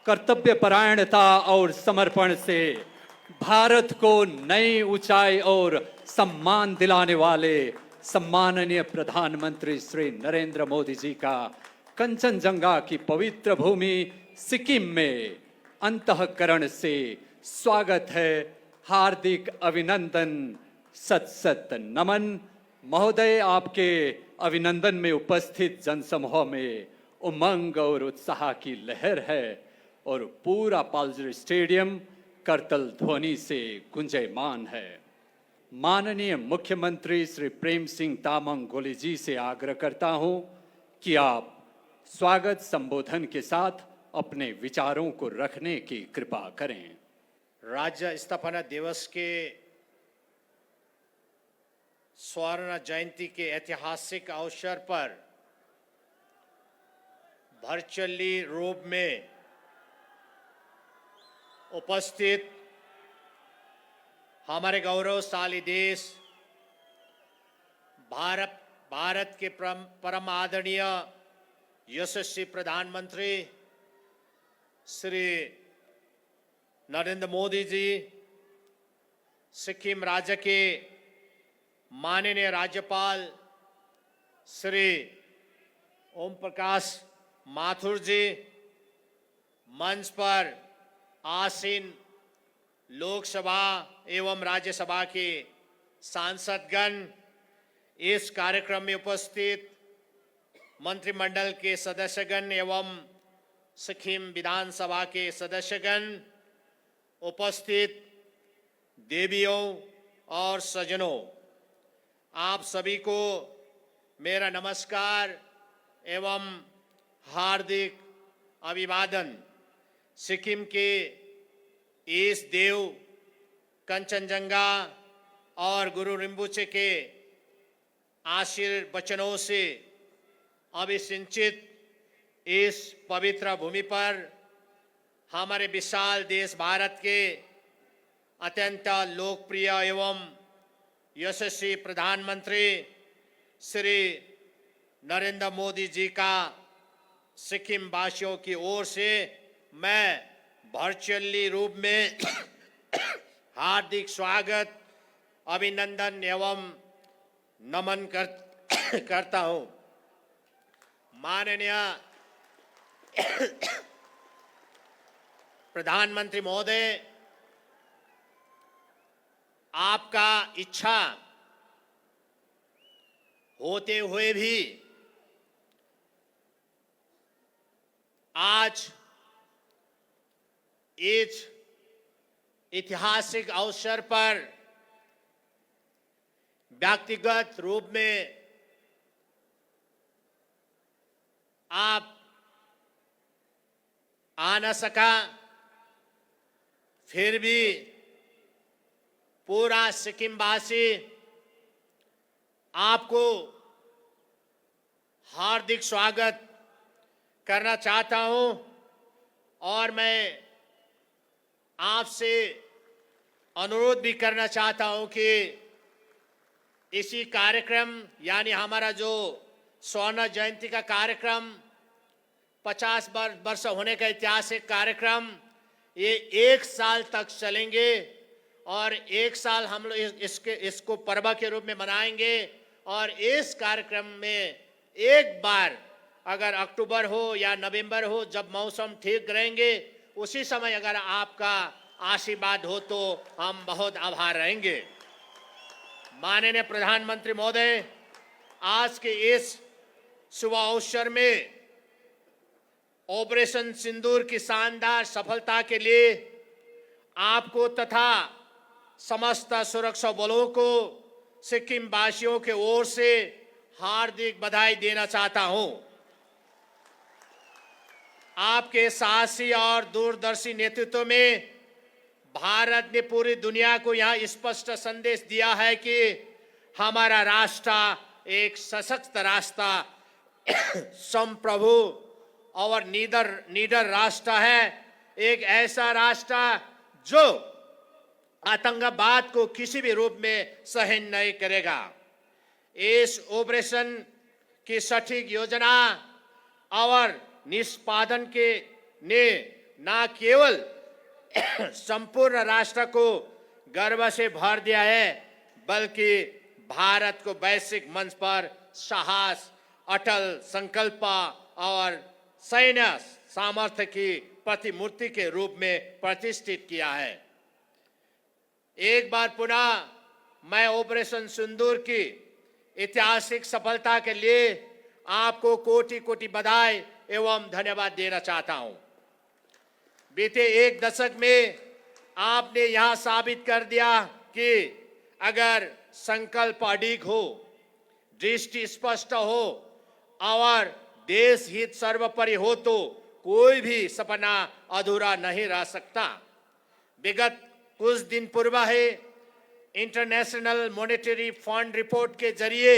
कर्तव्यपरायणता और समर्पण से भारत को नई ऊंचाई और सम्मान दिलाने वाले सम्माननीय प्रधानमंत्री श्री नरेंद्र मोदी जी का कंचनजंगा की पवित्र भूमि सिक्किम में अंतःकरण से स्वागत है। हार्दिक अभिनंदन, सत सत नमन। महोदय, आपके अभिनंदन में उपस्थित जनसमूह में उमंग और उत्साह की लहर है और पूरा पाल्जर स्टेडियम करतल ध्वनि से गुंजयमान है। माननीय मुख्यमंत्री श्री प्रेम सिंह तामांग गोले जी से आग्रह करता हूं कि आप स्वागत संबोधन के साथ अपने विचारों को रखने की कृपा करें। राज्य स्थापना दिवस के स्वर्ण जयंती के ऐतिहासिक अवसर पर वर्चुअली रूप में उपस्थित हमारे गौरवशाली देश भारत के परम आदरणीय यशस्वी प्रधानमंत्री श्री नरेंद्र मोदी जी, सिक्किम राज्य के माननीय राज्यपाल श्री ओम प्रकाश माथुर जी, मंच पर आसीन लोकसभा एवं राज्यसभा के सांसदगण, इस कार्यक्रम में उपस्थित मंत्रिमंडल के सदस्यगण एवं सिक्किम विधानसभा के सदस्यगण, उपस्थित देवियों और सज्जनों, आप सभी को मेरा नमस्कार एवं हार्दिक अभिवादन। सिक्किम के इस देव कंचनजंगा और गुरु रिम्बुचे के आशीर्वचनों से अभिसिंचित इस पवित्र भूमि पर हमारे विशाल देश भारत के अत्यंत लोकप्रिय एवं यशस्वी प्रधानमंत्री श्री नरेंद्र मोदी जी का सिक्किम वासियों की ओर से मैं वर्चुअली रूप में हार्दिक स्वागत, अभिनंदन एवं नमन करता हूं। माननीय प्रधानमंत्री महोदय, आपका इच्छा होते हुए भी आज इस ऐतिहासिक अवसर पर व्यक्तिगत रूप में आप आ न सका, फिर भी पूरा सिक्किमवासी आपको हार्दिक स्वागत करना चाहता हूं और मैं आपसे अनुरोध भी करना चाहता हूं कि इसी कार्यक्रम यानी हमारा जो स्वर्ण जयंती का कार्यक्रम 50 वर्ष होने का ऐतिहासिक कार्यक्रम, ये 1 साल तक चलेंगे और 1 साल हम लोग इसको पर्व के रूप में मनाएंगे। और इस कार्यक्रम में एक बार अगर अक्टूबर हो या नवंबर हो, जब मौसम ठीक रहेंगे, उसी समय अगर आपका आशीर्वाद हो तो हम बहुत आभार रहेंगे। माननीय प्रधानमंत्री महोदय, आज के इस शुभ अवसर में ऑपरेशन सिंदूर की शानदार सफलता के लिए आपको तथा समस्त सुरक्षा बलों को सिक्किम वासियों के ओर से हार्दिक बधाई देना चाहता हूं। आपके साहसी और दूरदर्शी नेतृत्व में भारत ने पूरी दुनिया को यह स्पष्ट संदेश दिया है कि हमारा राष्ट्र एक सशक्त राष्ट्र, संप्रभु और निडर राष्ट्र है। एक ऐसा राष्ट्र जो आतंकवाद को किसी भी रूप में सहन नहीं करेगा। इस ऑपरेशन की सटीक योजना और निष्पादन के ने ना केवल संपूर्ण राष्ट्र को गर्व से भर दिया है, बल्कि भारत को वैश्विक मंच पर साहस, अटल संकल्प और सैन्य सामर्थ्य की प्रतिमूर्ति के रूप में प्रतिष्ठित किया है। एक बार पुनः मैं ऑपरेशन सिंदूर की ऐतिहासिक सफलता के लिए आपको कोटि कोटि बधाई एवं धन्यवाद देना चाहता हूं। बीते एक दशक में आपने यहां साबित कर दिया कि अगर संकल्प अडिग हो, दृष्टि स्पष्ट हो और देश हित सर्वोपरि हो तो कोई भी सपना अधूरा नहीं रह सकता। विगत कुछ दिन पूर्व है इंटरनेशनल मॉनेटरी फंड रिपोर्ट के जरिए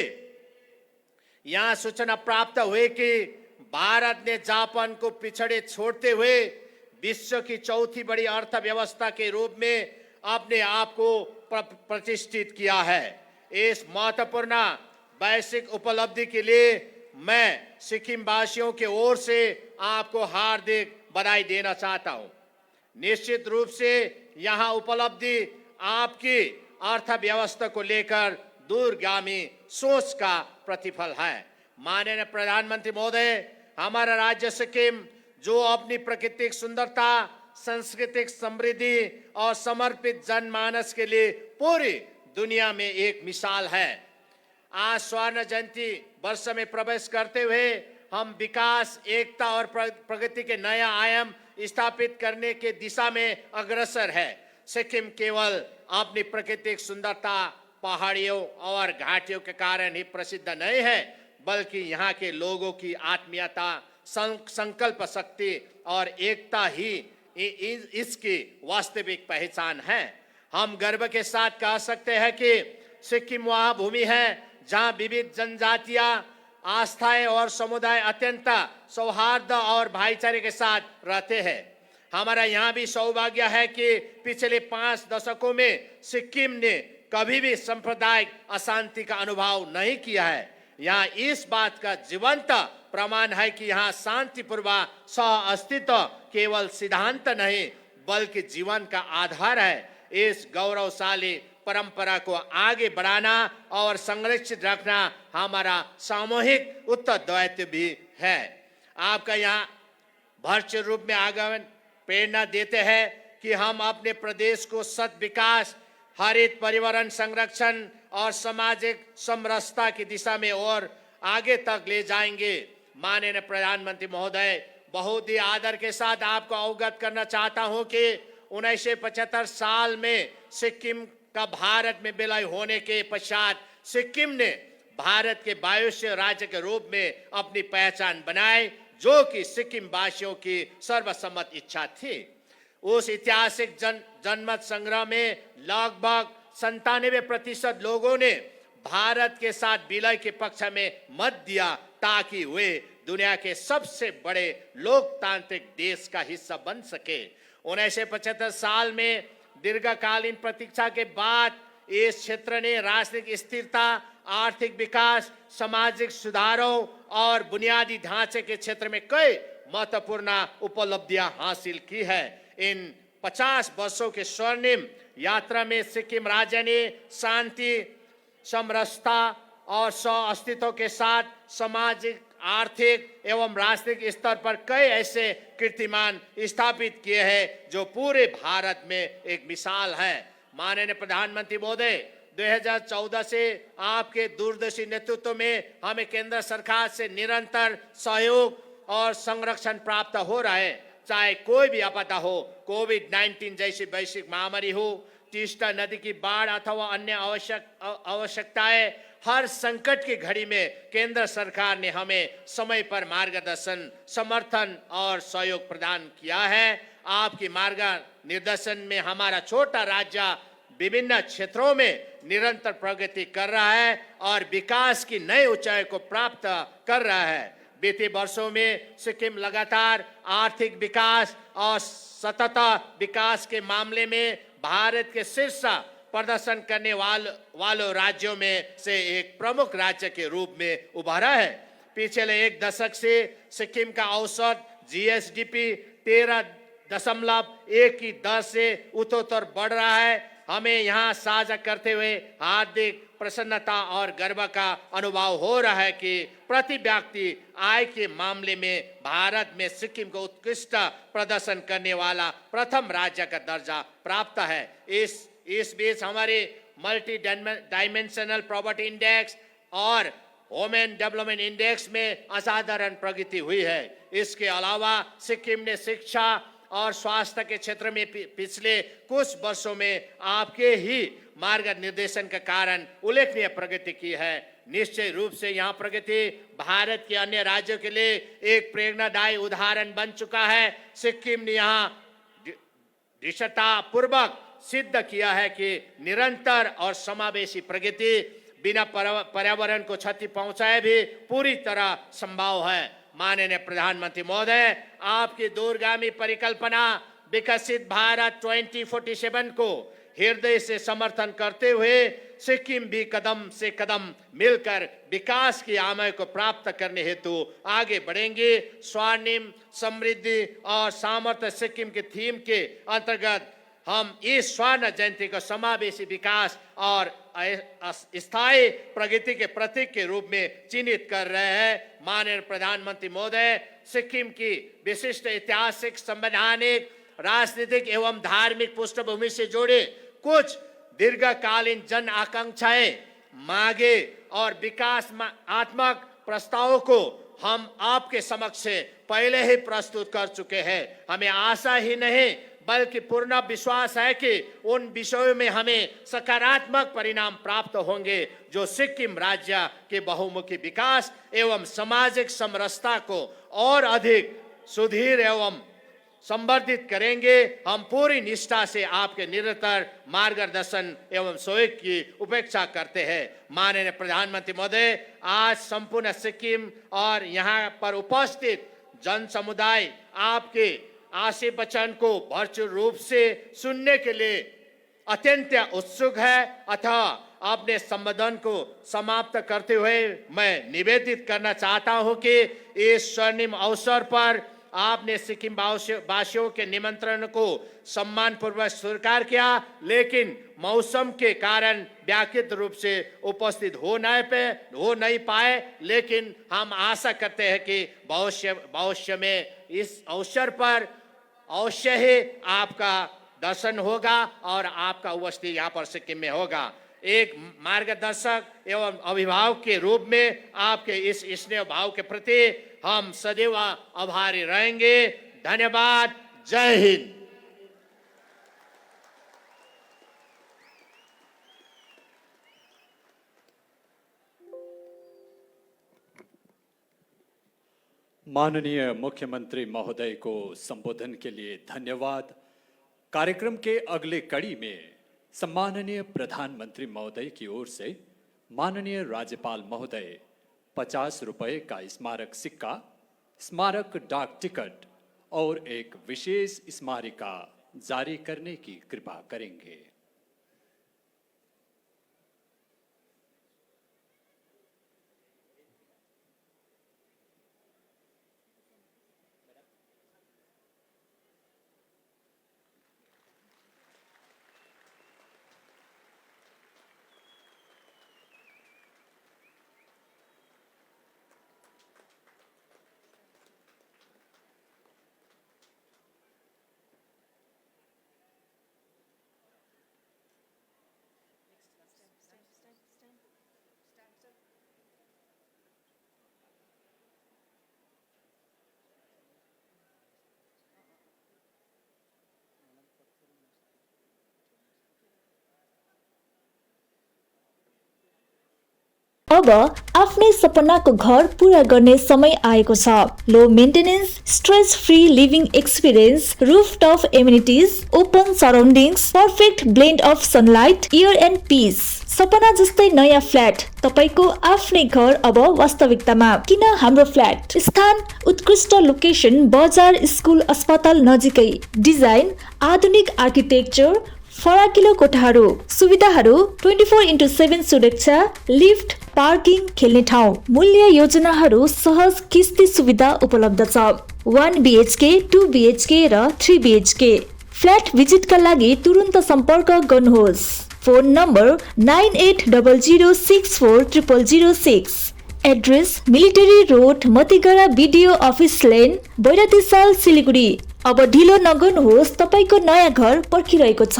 यहां सूचना प्राप्त हुई कि भारत ने जापान को पिछड़े छोड़ते हुए विश्व की चौथी बड़ी अर्थव्यवस्था के रूप में अपने आप को प्रतिष्ठित किया है। इस महत्वपूर्ण वैश्विक उपलब्धि के लिए मैं सिक्किम वासियों के ओर से आपको हार्दिक बधाई देना चाहता हूं। निश्चित रूप से यहां उपलब्धि आपकी अर्थव्यवस्था को लेकर दूरगामी सोच का प्रतिफल है। माननीय प्रधानमंत्री महोदय, हमारा राज्य सिक्किम जो अपनी प्राकृतिक सुंदरता, सांस्कृतिक समृद्धि और समर्पित जनमानस के लिए पूरी दुनिया में एक मिसाल है। आज स्वर्ण जयंती वर्ष में प्रवेश करते हुए हम विकास, एकता और प्रगति के नया आयाम स्थापित करने के दिशा में अग्रसर है। सिक्किम केवल अपनी प्राकृतिक सुंदरता, पहाड़ियों और घाटियों के कारण ही प्रसिद्ध नहीं है, बल्कि यहाँ के लोगों की आत्मीयता, संकल्प शक्ति और एकता ही इसकी वास्तविक पहचान है। हम गर्व के साथ कह सकते हैं कि सिक्किम वह भूमि है जहां विविध जनजातियां, आस्थाएं और समुदाय अत्यंत सौहार्द और भाईचारे के साथ रहते हैं। हमारा यहाँ भी सौभाग्य है कि पिछले 5 दशकों में सिक्किम ने कभी भी सांप्रदायिक अशांति का अनुभव नहीं किया है। यहाँ इस बात का जीवंत प्रमाण है कि यहाँ शांतिपूर्वक सह अस्तित्व केवल सिद्धांत नहीं बल्कि जीवन का आधार है। इस गौरवशाली परंपरा को आगे बढ़ाना और संरक्षित रखना हमारा सामूहिक उत्तरदायित्व भी है। आपका यहाँ भरपूर रूप में आगमन प्रेरणा देते हैं कि हम अपने प्रदेश को सत विकास, हरित पर्यावरण संरक्षण और सामाजिक समरसता की दिशा में और आगे तक ले जाएंगे। माननीय प्रधानमंत्री महोदय, बहुत ही आदर के साथ आपको अवगत करना चाहता हूं कि 1975 साल में सिक्किम का भारत में विलय होने के पश्चात सिक्किम ने भारत के 22वें राज्य के रूप में अपनी पहचान बनाई, जो कि सिक्किम वासियों की सर्वसम्मत इच्छा थी। उस ऐतिहासिक जनमत संग्रह में लगभग 97% लोगों ने भारत के साथ विलय के पक्ष में मत दिया ताकि वे दुनिया के सबसे बड़े लोकतांत्रिक देश का हिस्सा बन सके। 1975 साल में दीर्घकालीन प्रतीक्षा के बाद इस क्षेत्र ने राजनीतिक स्थिरता, आर्थिक विकास, सामाजिक सुधारों और बुनियादी ढांचे के क्षेत्र में कई महत्वपूर्ण उपलब्धियां हासिल की है। इन 50 वर्षों के स्वर्णिम यात्रा में सिक्किम राज्य ने शांति, समरसता और सह अस्तित्व के साथ सामाजिक, आर्थिक एवं राजनीतिक स्तर पर कई ऐसे कीर्तिमान स्थापित किए हैं जो पूरे भारत में एक मिसाल है। माननीय प्रधानमंत्री महोदय, 2014 से आपके दूरदर्शी नेतृत्व में हमें केंद्र सरकार से निरंतर सहयोग और संरक्षण प्राप्त हो रहा है। चाहे कोई भी आपदा हो, कोविड-19 जैसी वैश्विक महामारी हो, तीस्ता नदी की बाढ़ अथवा अन्य आवश्यकताएं, हर संकट की घड़ी में केंद्र सरकार ने हमें समय पर मार्गदर्शन, समर्थन और सहयोग प्रदान किया है। आपकी मार्गदर्शन में हमारा छोटा राज्य विभिन्न क्षेत्रों में निरंतर प्रगति कर रहा है और विकास की नई ऊंचाई को प्राप्त कर रहा है। बीते वर्षों में सिक्किम लगातार आर्थिक विकास और सतत विकास के मामले में भारत के शीर्ष प्रदर्शन करने वालों राज्यों में से एक प्रमुख राज्य के रूप में उभरा है। पिछले एक दशक से सिक्किम का औसत GSDP 1.1 से उत्तरोत्तर बढ़ रहा है। हमें यहाँ साझा करते हुए हार्दिक प्रसन्नता और गर्व का अनुभव हो रहा है कि प्रति व्यक्ति आय के मामले में भारत में सिक्किम को उत्कृष्ट प्रदर्शन करने वाला प्रथम राज्य का दर्जा प्राप्त है। इस बीच हमारे मल्टी डायमेंशनल प्रॉपर्टी इंडेक्स और वुमेन डेवलपमेंट इंडेक्स में असाधारण प्रगति हुई है। इसके अलावा सिक्किम ने शिक्षा और स्वास्थ्य के क्षेत्र में पिछले कुछ वर्षों में आपके ही मार्गनिर्देशन के कारण उल्लेखनीय प्रगति की है। निश्चय रूप से यह प्रगति भारत के अन्य राज्यों के लिए एक प्रेरणादायी उदाहरण बन चुका है। सिक्किम ने यहाँ दृढ़तापूर्वक सिद्ध किया है कि निरंतर और समावेशी प्रगति बिना पर्यावरण को क्षति पहुंचाए भी पूरी तरह संभव है। माननीय प्रधानमंत्री महोदय, आपकी दूरगामी परिकल्पना विकसित भारत 2047 को हृदय से समर्थन करते हुए सिक्किम भी कदम से कदम मिलकर विकास की आमय को प्राप्त करने हेतु आगे बढ़ेंगे। स्वर्णिम समृद्धि और सामर्थ्य सिक्किम के थीम के अंतर्गत हम इस स्वर्ण जयंती को समावेशी विकास और स्थायी प्रगति के प्रतीक के रूप में चिन्हित कर रहे हैं। माननीय प्रधानमंत्री महोदय, सिक्किम की विशिष्ट ऐतिहासिक, संवैधानिक, राजनीतिक एवं धार्मिक पृष्ठभूमि से जुड़े कुछ दीर्घकालीन जन आकांक्षाएं, मांगे और विकासात्मक प्रस्तावों को हम आपके समक्ष पहले ही प्रस्तुत कर चुके हैं। हमें आशा ही नहीं बल्कि पूर्ण विश्वास है कि उन विषयों में हमें सकारात्मक परिणाम प्राप्त होंगे जो सिक्किम राज्य के बहुमुखी विकास एवं सामाजिक समरसता को और अधिक सुदृढ़ एवं संवर्धित करेंगे। हम पूरी निष्ठा से आपके निरंतर मार्गदर्शन एवं सहयोग की उपेक्षा करते हैं। माननीय प्रधानमंत्री महोदय, आज संपूर्ण सिक्किम और यहाँ पर उपस्थित जन समुदाय आपके आशय वचन को वर्चुअल रूप से सुनने के लिए अत्यंत उत्सुक है। अतः अपने संबोधन को समाप्त करते हुए मैं निवेदित करना चाहता हूं कि इस स्वर्णिम अवसर पर आपने सिक्किम वासियों के निमंत्रण को सम्मान पूर्वक स्वीकार किया, लेकिन मौसम के कारण व्याकृत रूप से उपस्थित हो नहीं पाए। लेकिन हम आशा करते हैं कि भविष्य में इस अवसर पर अवश्य ही आपका दर्शन होगा और आपका उपस्थिति यहाँ पर सिक्किम में होगा। एक मार्गदर्शक एवं अभिभावक के रूप में आपके इस स्नेह भाव के प्रति हम सदैव आभारी रहेंगे। धन्यवाद। जय हिंद। माननीय मुख्यमंत्री महोदय को संबोधन के लिए धन्यवाद। कार्यक्रम के अगले कड़ी में सम्माननीय प्रधानमंत्री महोदय की ओर से माननीय राज्यपाल महोदय 50 रुपए का स्मारक सिक्का, स्मारक डाक टिकट और एक विशेष स्मारिका जारी करने की कृपा करेंगे। अब आफ्नै सपनाको घर पूरा गर्ने समय आएको छ। Low maintenance, stress free living experience, rooftop amenities, open surroundings, perfect blend of sunlight, air and peace. सपना जस्तै नयाँ फ्ल्याट, तपाईको आफ्नै घर अब वास्तविकतामा। किन हाम्रो फ्ल्याट? स्थान उत्कृष्ट लोकेसन, बजार, स्कुल, अस्पताल नजिकै। डिजाइन आधुनिक आर्किटेक्चर, फराकिलो कोठाहरू, सुविधाहरू 24/7 सुरक्षा, लिफ्ट, पार्किङ, खेल्ने ठाउँ। मूल्य योजनाहरू सहज किस्ती सुविधा उपलब्ध छ। 1 BHK, 2 BHK र 3 BHK। फ्ल्याट भिजिटका लागि तुरुन्त सम्पर्क गर्नुहोस्। Phone number 9800640006। Address military road, Matigara BDO office lane, Bairatisal, Siliguri. अब ढिलो नगर्नुहोस्, तपाईको नयाँ घर पर्खिरहेको छ।